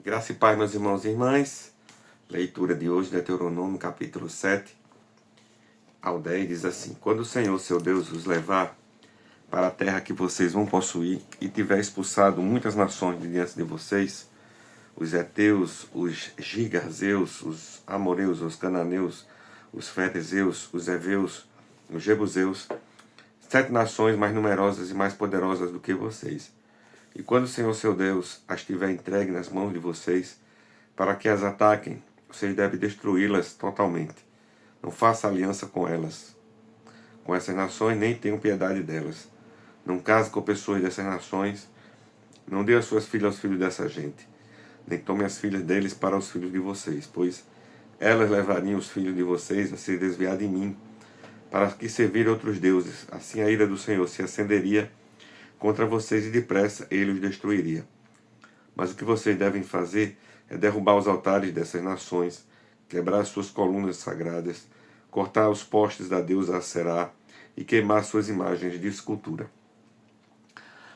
Graça e paz, meus irmãos e irmãs. Leitura de hoje, Deuteronômio, capítulo 7 ao 10, diz assim: Quando o Senhor, seu Deus, os levar para a terra que vocês vão possuir e tiver expulsado muitas nações de diante de vocês, os heteus, os gigazeus, os amoreus, os cananeus, os ferezeus, os heveus, os jebuseus, 7 nações mais numerosas e mais poderosas do que vocês. E quando o Senhor, seu Deus, as tiver entregue nas mãos de vocês, para que as ataquem, vocês devem destruí-las totalmente. Não faça aliança com elas, com essas nações, nem tenham piedade delas. Não case com pessoas dessas nações, não dê as suas filhas aos filhos dessa gente, nem tome as filhas deles para os filhos de vocês, pois elas levariam os filhos de vocês a se desviar de mim, para que servir outros deuses. Assim a ira do Senhor se acenderia contra vocês e depressa ele os destruiria. Mas o que vocês devem fazer é derrubar os altares dessas nações, quebrar suas colunas sagradas, cortar os postes da deusa Aserá e queimar suas imagens de escultura.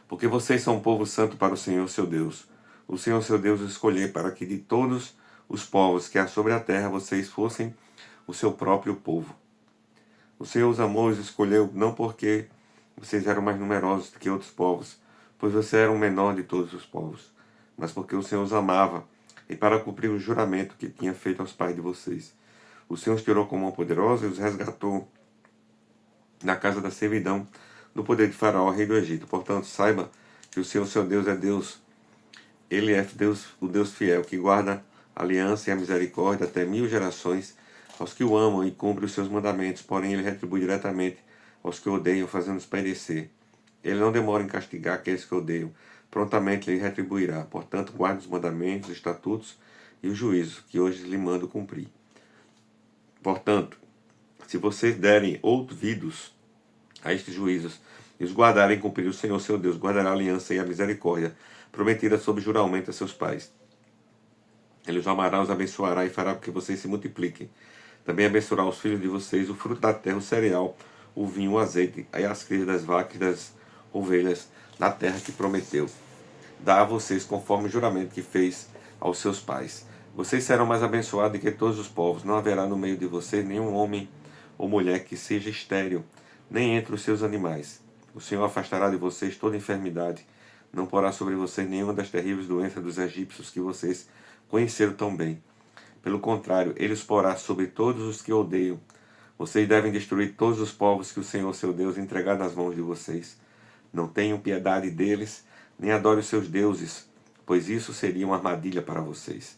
Porque vocês são um povo santo para o Senhor seu Deus. O Senhor seu Deus escolheu para que de todos os povos que há sobre a terra vocês fossem o seu próprio povo. O Senhor os amou e os escolheu não porque vocês eram mais numerosos do que outros povos, pois você era o menor de todos os povos, mas porque o Senhor os amava e para cumprir o juramento que tinha feito aos pais de vocês. O Senhor os tirou com mão poderosa e os resgatou da casa da servidão, do poder de Faraó, rei do Egito. Portanto, saiba que o Senhor, seu Deus, é Deus. Ele é Deus, o Deus fiel, que guarda a aliança e a misericórdia até 1000 gerações aos que o amam e cumpre os seus mandamentos, porém ele retribui diretamente aos que o odeiam, fazendo-os perecer. Ele não demora em castigar aqueles que odeiam, prontamente lhe retribuirá. Portanto, guarde os mandamentos, os estatutos e os juízos, que hoje lhe mando cumprir. Portanto, se vocês derem ouvidos a estes juízos e os guardarem, cumprir, o Senhor seu Deus guardará a aliança e a misericórdia prometida sob juramento a seus pais. Ele os amará, os abençoará e fará com que vocês se multipliquem. Também abençoará os filhos de vocês, o fruto da terra, o cereal, o vinho, o azeite e as crias das vacas e das ovelhas na terra que prometeu. Dá a vocês conforme o juramento que fez aos seus pais. Vocês serão mais abençoados do que todos os povos. Não haverá no meio de vocês nenhum homem ou mulher que seja estéril, nem entre os seus animais. O Senhor afastará de vocês toda enfermidade. Não porá sobre vocês nenhuma das terríveis doenças dos egípcios que vocês conheceram tão bem. Pelo contrário, ele os porá sobre todos os que odeiam. Vocês devem destruir todos os povos que o Senhor, seu Deus, entregar nas mãos de vocês. Não tenham piedade deles, nem adore os seus deuses, pois isso seria uma armadilha para vocês.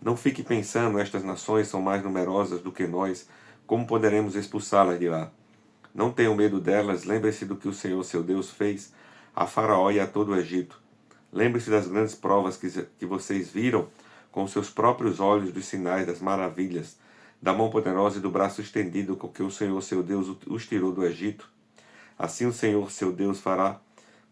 Não fique pensando, estas nações são mais numerosas do que nós, como poderemos expulsá-las de lá? Não tenham medo delas, lembre-se do que o Senhor, seu Deus, fez a Faraó e a todo o Egito. Lembre-se das grandes provas que vocês viram com seus próprios olhos, dos sinais, das maravilhas, da mão poderosa e do braço estendido com que o Senhor, seu Deus, os tirou do Egito. Assim o Senhor, seu Deus, fará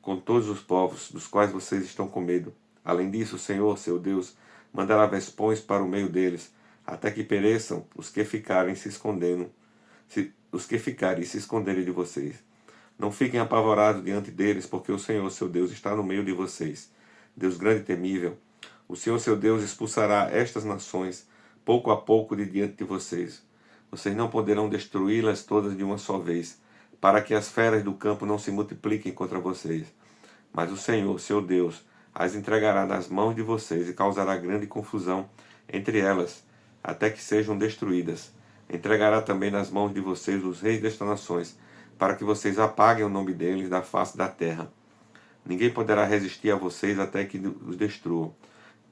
com todos os povos dos quais vocês estão com medo. Além disso, o Senhor, seu Deus, mandará vespões para o meio deles, até que pereçam os que ficarem se escondendo, os que ficarem e se esconderem de vocês. Não fiquem apavorados diante deles, porque o Senhor, seu Deus, está no meio de vocês. Deus grande e temível. O Senhor, seu Deus, expulsará estas nações, pouco a pouco, de diante de vocês. Vocês não poderão destruí-las todas de uma só vez, para que as feras do campo não se multipliquem contra vocês. Mas o Senhor, seu Deus, as entregará nas mãos de vocês e causará grande confusão entre elas, até que sejam destruídas. Entregará também nas mãos de vocês os reis destas nações, para que vocês apaguem o nome deles da face da terra. Ninguém poderá resistir a vocês até que os destruam.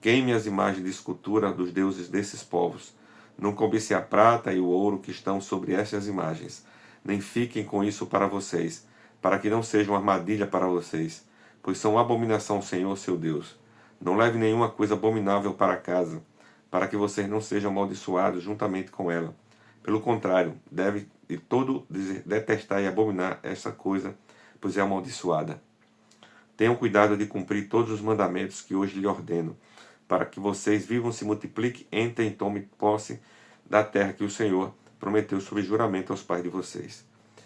Queime as imagens de escultura dos deuses desses povos. Não cobice a prata e o ouro que estão sobre estas imagens. Nem fiquem com isso para vocês, para que não seja uma armadilha para vocês, pois são abominação ao Senhor, seu Deus. Não leve nenhuma coisa abominável para casa, para que vocês não sejam amaldiçoados juntamente com ela. Pelo contrário, deve de todo detestar e abominar essa coisa, pois é amaldiçoada. Tenham cuidado de cumprir todos os mandamentos que hoje lhe ordeno, para que vocês vivam, se multipliquem, entrem e tomem posse da terra que o Senhor prometeu sob juramento aos pais de vocês.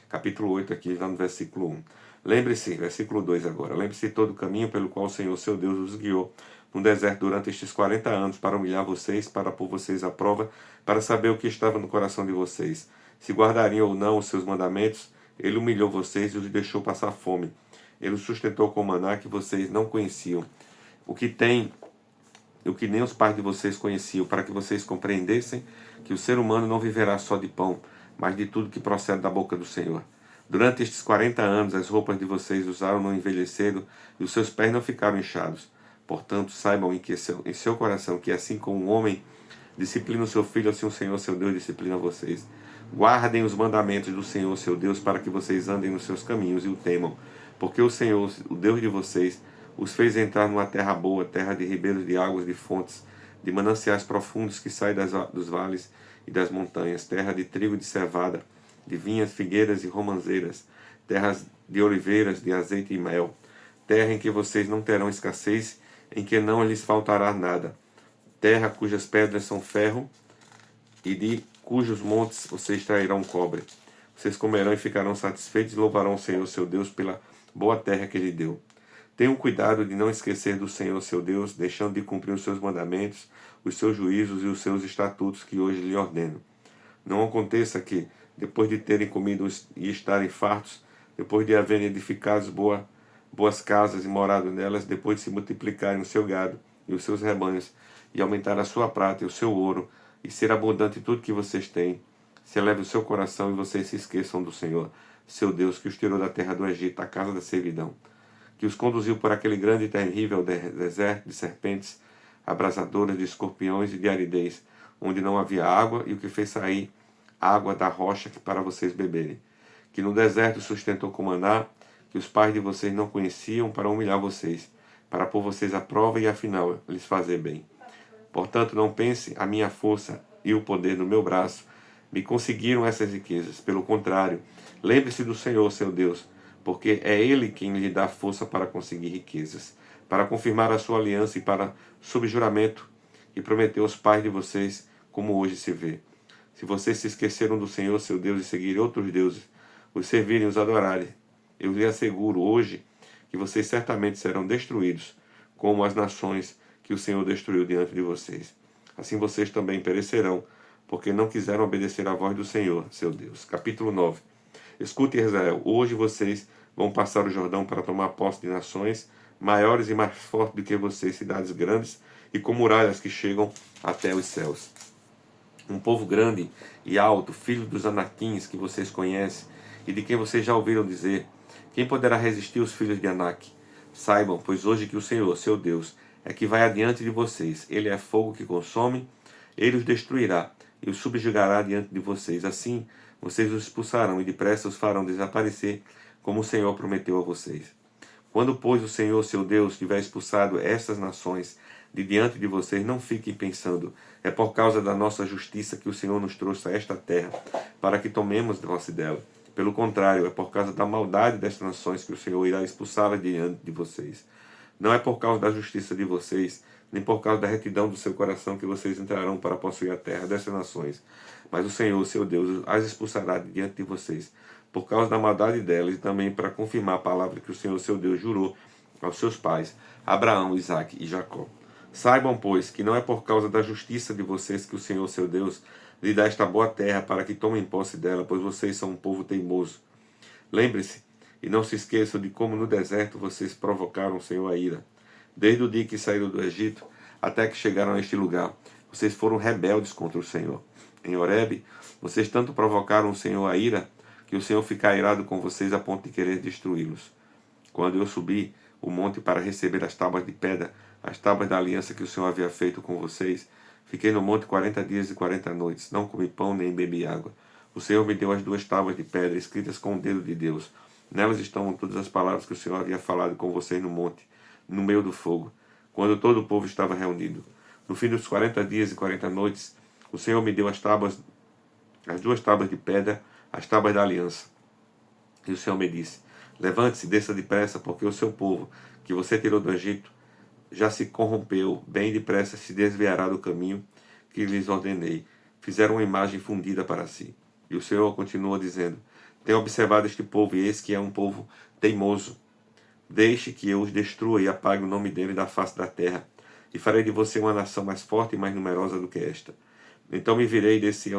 Capítulo 8, aqui, lá no versículo 1. Lembre-se, versículo 2 agora, lembre-se de todo o caminho pelo qual o Senhor seu Deus os guiou no deserto durante estes 40 anos, para humilhar vocês, para pôr vocês à prova, para saber o que estava no coração de vocês, se guardariam ou não os seus mandamentos. Ele humilhou vocês e os deixou passar fome. Ele os sustentou com maná que vocês não conheciam, o que nem os pais de vocês conheciam, para que vocês compreendessem que o ser humano não viverá só de pão, mas de tudo que procede da boca do Senhor. Durante estes 40 anos, as roupas de vocês usaram não envelheceram e os seus pés não ficaram inchados. Portanto, saibam em seu coração que assim como um homem disciplina o seu filho, assim o Senhor seu Deus disciplina vocês. Guardem os mandamentos do Senhor seu Deus para que vocês andem nos seus caminhos e o temam. Porque o Senhor, o Deus de vocês, os fez entrar numa terra boa, terra de ribeiros de águas, de fontes, de mananciais profundos que saem dos vales e das montanhas, terra de trigo e de cevada, de vinhas, figueiras e romanzeiras, terras de oliveiras, de azeite e mel, terra em que vocês não terão escassez, em que não lhes faltará nada, terra cujas pedras são ferro e de cujos montes vocês extrairão cobre. Vocês comerão e ficarão satisfeitos e louvarão o Senhor seu Deus pela boa terra que ele deu. Tenham cuidado de não esquecer do Senhor seu Deus, deixando de cumprir os seus mandamentos, os seus juízos e os seus estatutos que hoje lhe ordeno. Não aconteça que, depois de terem comido e estarem fartos, depois de haverem edificado boas casas e morado nelas, depois de se multiplicarem o seu gado e os seus rebanhos, e aumentar a sua prata e o seu ouro, e ser abundante tudo que vocês têm, se eleve o seu coração e vocês se esqueçam do Senhor, seu Deus, que os tirou da terra do Egito, a casa da servidão, que os conduziu por aquele grande e terrível deserto de serpentes, abrasadoras de escorpiões e de aridez, onde não havia água, e o que fez sair água da rocha para vocês beberem. Que no deserto sustentou com maná, que os pais de vocês não conheciam, para humilhar vocês, para pôr vocês à prova e afinal lhes fazer bem. Portanto, não pense a minha força e o poder no meu braço me conseguiram essas riquezas. Pelo contrário, lembre-se do Senhor, seu Deus, porque é Ele quem lhe dá força para conseguir riquezas, para confirmar a sua aliança e para subjuramento que prometeu aos pais de vocês, como hoje se vê. Se vocês se esqueceram do Senhor, seu Deus, e seguirem outros deuses, os servirem e os adorarem, eu lhe asseguro hoje que vocês certamente serão destruídos, como as nações que o Senhor destruiu diante de vocês. Assim vocês também perecerão, porque não quiseram obedecer à voz do Senhor, seu Deus. Capítulo 9. Escute, Israel, hoje vocês vão passar o Jordão para tomar posse de nações maiores e mais fortes do que vocês, cidades grandes e com muralhas que chegam até os céus. Um povo grande e alto, filho dos Anaquins, que vocês conhecem e de quem vocês já ouviram dizer: quem poderá resistir os filhos de Anak? Saibam, pois hoje que o Senhor, seu Deus, é que vai adiante de vocês. Ele é fogo que consome, ele os destruirá e os subjugará diante de vocês. Assim, vocês os expulsarão e depressa os farão desaparecer, como o Senhor prometeu a vocês. Quando, pois, o Senhor, seu Deus, tiver expulsado estas nações de diante de vocês, não fiquem pensando: é por causa da nossa justiça que o Senhor nos trouxe a esta terra, para que tomemos posse dela. Pelo contrário, é por causa da maldade destas nações que o Senhor irá expulsá-las diante de vocês. Não é por causa da justiça de vocês, nem por causa da retidão do seu coração que vocês entrarão para possuir a terra dessas nações. Mas o Senhor, seu Deus, as expulsará de diante de vocês, por causa da maldade delas, e também para confirmar a palavra que o Senhor, seu Deus, jurou aos seus pais, Abraão, Isaque e Jacó. Saibam, pois, que não é por causa da justiça de vocês que o Senhor, seu Deus, lhe dá esta boa terra para que tomem posse dela, pois vocês são um povo teimoso. Lembre-se e não se esqueçam de como no deserto vocês provocaram o Senhor a ira. Desde o dia que saíram do Egito até que chegaram a este lugar, vocês foram rebeldes contra o Senhor. Em Horebe, vocês tanto provocaram o Senhor a ira, que o Senhor fica irado com vocês a ponto de querer destruí-los. Quando eu subi o monte para receber as tábuas de pedra, as tábuas da aliança que o Senhor havia feito com vocês, fiquei no monte 40 dias e 40 noites, não comi pão nem bebi água. O Senhor me deu as 2 tábuas de pedra, escritas com o dedo de Deus. Nelas estão todas as palavras que o Senhor havia falado com vocês no monte, no meio do fogo, quando todo o povo estava reunido. No fim dos 40 dias e 40 noites, o Senhor me deu as 2 tábuas de pedra, as tábuas da aliança. E o Senhor me disse: levante-se, desça depressa, porque o seu povo, que você tirou do Egito, já se corrompeu, bem depressa se desviará do caminho que lhes ordenei. Fizeram uma imagem fundida para si. E o Senhor continua dizendo: Tenho observado este povo, e eis que é um povo teimoso. Deixe que eu os destrua e apague o nome dele da face da terra, e farei de você uma nação mais forte e mais numerosa do que esta. Então me virei e desci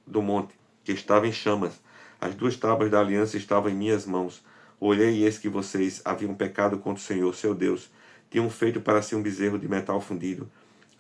do monte, que estava em chamas. As 2 tábuas da aliança estavam em minhas mãos. Olhei e eis que vocês haviam pecado contra o Senhor, seu Deus. Tinham feito para si um bezerro de metal fundido.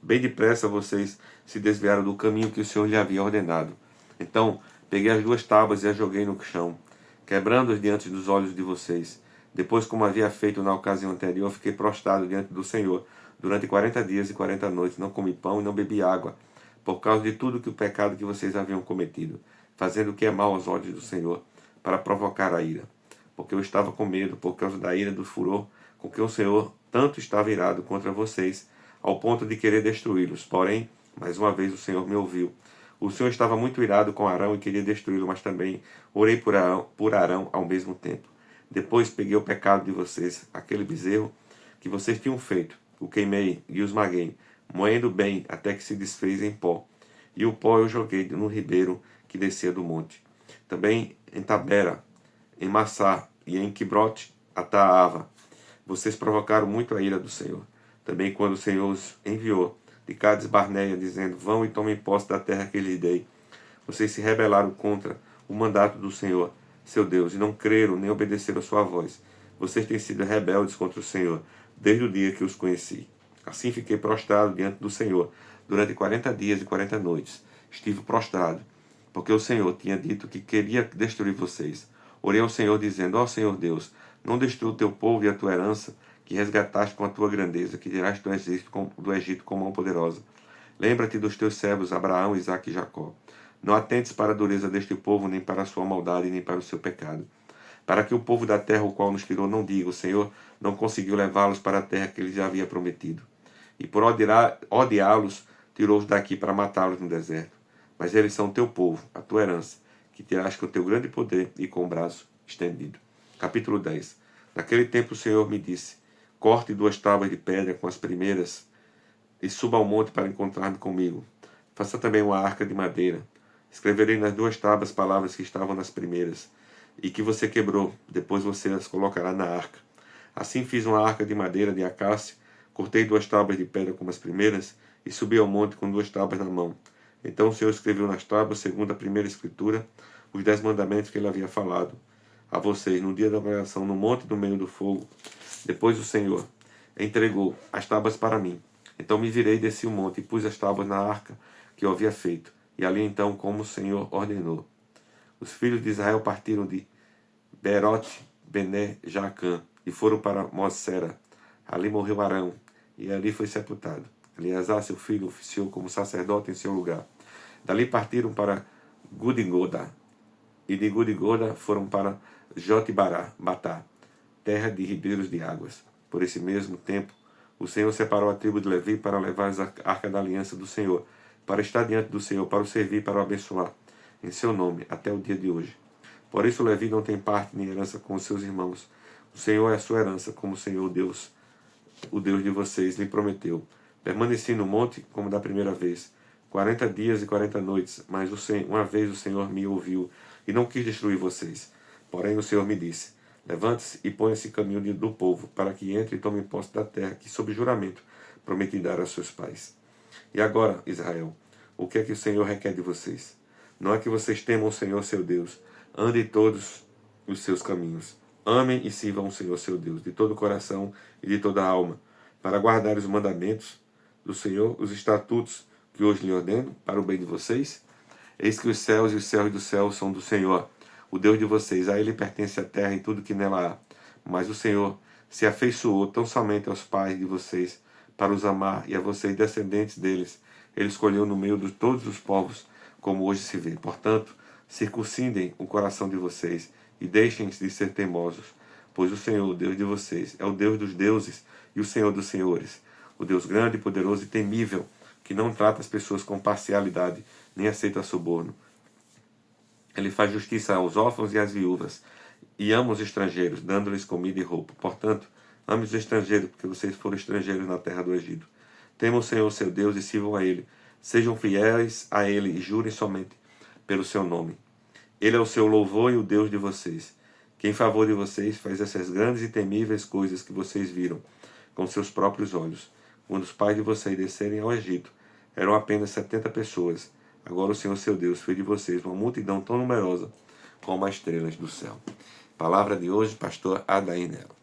Bem depressa vocês se desviaram do caminho que o Senhor lhe havia ordenado. Então peguei as 2 tábuas e as joguei no chão, quebrando-as diante dos olhos de vocês. Depois, como havia feito na ocasião anterior, fiquei prostrado diante do Senhor durante 40 dias e 40 noites. Não comi pão e não bebi água, por causa de tudo que o pecado que vocês haviam cometido, fazendo o que é mal aos olhos do Senhor, para provocar a ira. Porque eu estava com medo, por causa da ira do furor, com que o Senhor tanto estava irado contra vocês, ao ponto de querer destruí-los. Porém, mais uma vez o Senhor me ouviu. O Senhor estava muito irado com Arão e queria destruí-lo, mas também orei por Arão ao mesmo tempo. Depois peguei o pecado de vocês, aquele bezerro que vocês tinham feito, o queimei e o esmaguei, moendo bem até que se desfez em pó. E o pó eu joguei no ribeiro que descia do monte. Também em Tabera, em Massá e em Quibrote Ataava, vocês provocaram muito a ira do Senhor. Também quando o Senhor os enviou de Cades Barneia, dizendo, vão e tomem posse da terra que lhes dei, vocês se rebelaram contra o mandato do Senhor, seu Deus, e não creram nem obedeceram a sua voz. Vocês têm sido rebeldes contra o Senhor, desde o dia que os conheci. Assim fiquei prostrado diante do Senhor, durante 40 dias e 40 noites. Estive prostrado, porque o Senhor tinha dito que queria destruir vocês. Orei ao Senhor, dizendo, ó Senhor Deus, não destrua o teu povo e a tua herança, que resgataste com a tua grandeza, que tiraste do Egito com mão poderosa. Lembra-te dos teus servos Abraão, Isaque e Jacó. Não atentes para a dureza deste povo, nem para a sua maldade, nem para o seu pecado. Para que o povo da terra, o qual nos tirou, não diga, o Senhor não conseguiu levá-los para a terra que ele já havia prometido. E por odiá-los, tirou-os daqui para matá-los no deserto. Mas eles são teu povo, a tua herança, que tiraste com o teu grande poder e com o braço estendido. Capítulo 10. Naquele tempo o Senhor me disse, corte 2 tábuas de pedra com as primeiras e suba ao monte para encontrar-me comigo. Faça também uma arca de madeira. Escreverei nas 2 tábuas as palavras que estavam nas primeiras e que você quebrou. Depois você as colocará na arca. Assim fiz uma arca de madeira de acácia, cortei 2 tábuas de pedra como as primeiras e subi ao monte com 2 tábuas na mão. Então o Senhor escreveu nas tábuas, segundo a primeira escritura, os 10 mandamentos que ele havia falado a vocês no dia da pregação no monte do meio do fogo. Depois o Senhor entregou as tábuas para mim. Então me virei, desci o monte e pus as tábuas na arca que eu havia feito. E ali então, como o Senhor ordenou. Os filhos de Israel partiram de Berote, Bené, Jacã e foram para Mosera. Ali morreu Arão e ali foi sepultado. Eleazar, seu filho, oficiou como sacerdote em seu lugar. Dali partiram para Gudigoda e de Gudigoda foram para Jotibata, terra de ribeiros de águas. Por esse mesmo tempo, o Senhor separou a tribo de Levi para levar a arca da aliança do Senhor, para estar diante do Senhor, para o servir, para o abençoar, em seu nome, até o dia de hoje. Por isso Levi não tem parte nem herança com os seus irmãos. O Senhor é a sua herança, como o Senhor Deus, o Deus de vocês, lhe prometeu. Permaneci no monte como da primeira vez, 40 dias e 40 noites, mas uma vez o Senhor me ouviu e não quis destruir vocês. Porém o Senhor me disse, levante-se e ponha-se em caminho do povo, para que entre e tome posse da terra que, sob juramento, prometi dar a seus pais. E agora, Israel, o que é que o Senhor requer de vocês? Não é que vocês temam o Senhor seu Deus, andem todos os seus caminhos. Amem e sirvam o Senhor seu Deus, de todo o coração e de toda a alma, para guardar os mandamentos do Senhor, os estatutos que hoje lhe ordeno, para o bem de vocês. Eis que os céus e os céus do céu são do Senhor, o Deus de vocês. A ele pertence a terra e tudo que nela há. Mas o Senhor se afeiçoou tão somente aos pais de vocês, para os amar, e a vocês, descendentes deles, ele escolheu no meio de todos os povos, como hoje se vê. Portanto, circuncidem o coração de vocês e deixem-se de ser teimosos, pois o Senhor, o Deus de vocês, é o Deus dos deuses e o Senhor dos senhores, o Deus grande, poderoso e temível, que não trata as pessoas com parcialidade, nem aceita suborno. Ele faz justiça aos órfãos e às viúvas, e ama os estrangeiros, dando-lhes comida e roupa. Portanto, ame os estrangeiros, porque vocês foram estrangeiros na terra do Egito. Temam o Senhor, seu Deus, e sirvam a Ele. Sejam fiéis a Ele e jurem somente pelo seu nome. Ele é o seu louvor e o Deus de vocês, que em favor de vocês faz essas grandes e temíveis coisas que vocês viram com seus próprios olhos. Quando os pais de vocês descerem ao Egito, eram apenas 70 pessoas. Agora o Senhor seu Deus fez de vocês uma multidão tão numerosa como as estrelas do céu. Palavra de hoje, pastor Adair Nelo.